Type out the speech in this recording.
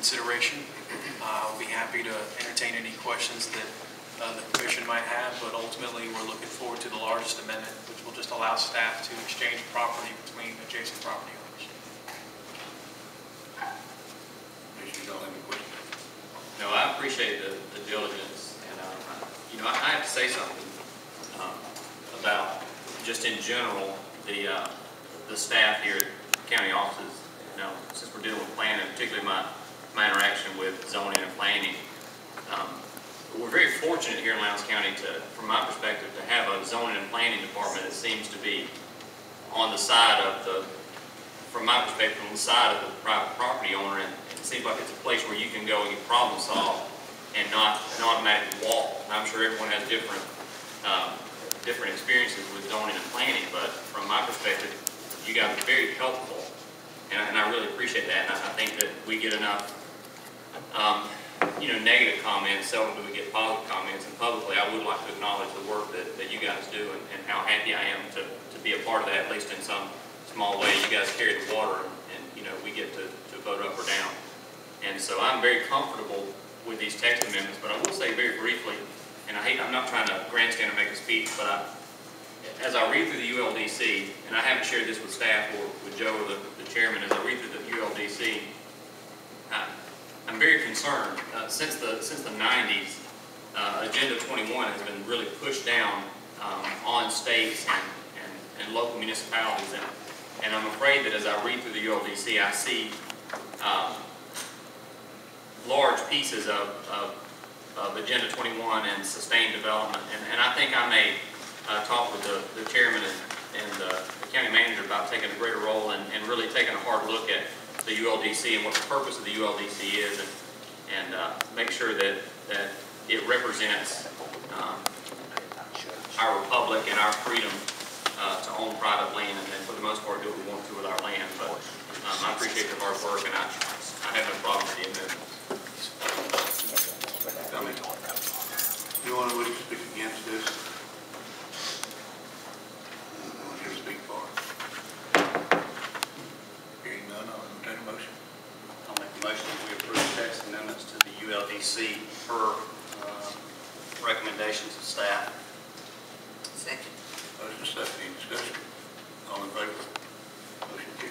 consideration. I'll be happy to entertain any questions that the commission might have, but ultimately we're looking forward to the largest amendment, which will just allow staff to exchange property between adjacent property owners. Commissioner, don't have any questions? No, I appreciate the diligence, and I have to say something about just in general the staff here at county offices. Since we're dealing with planning, particularly my interaction with zoning and planning, we're very fortunate here in Lowndes County from my perspective, to have a zoning and planning department that seems to be on the side of from my perspective, on the side of the private property owner, and it seems like it's a place where you can go and get problem solved and not an automatic wall. And I'm sure everyone has different experiences with zoning and planning, but from my perspective, you guys are very helpful, and I really appreciate that. And I think that we get enough negative comments, seldom do we get positive comments, and publicly I would like to acknowledge the work that you guys do, and how happy I am to be a part of that, at least in some small way. You guys carry the water, and we get to vote up or down. And so I'm very comfortable with these text amendments, but I will say very briefly, and I'm not trying to grandstand or make a speech, but as I read through the ULDC, and I haven't shared this with staff or with Joe or the chairman, as I read through the ULDC, I'm very concerned. Since the 90s, Agenda 21 has been really pushed down on states and local municipalities, and I'm afraid that as I read through the ULDC, I see large pieces of Agenda 21 and sustained development, and I think I may talk with the chairman and the county manager about taking a greater role and really taking a hard look at the ULDC and what the purpose of the ULDC is, and make sure that it represents our republic and our freedom to own private land, and for the most part do what we want to with our land. But I appreciate your hard work, and I have no problem with the amendment. Anyone who would speak against this? Anyone here to speak for it? Hearing none, I'll entertain a motion. I'll make a motion that we approve text amendments to the ULDC per recommendations of staff. Second. Motion second, any discussion? All in favor? Motion carries.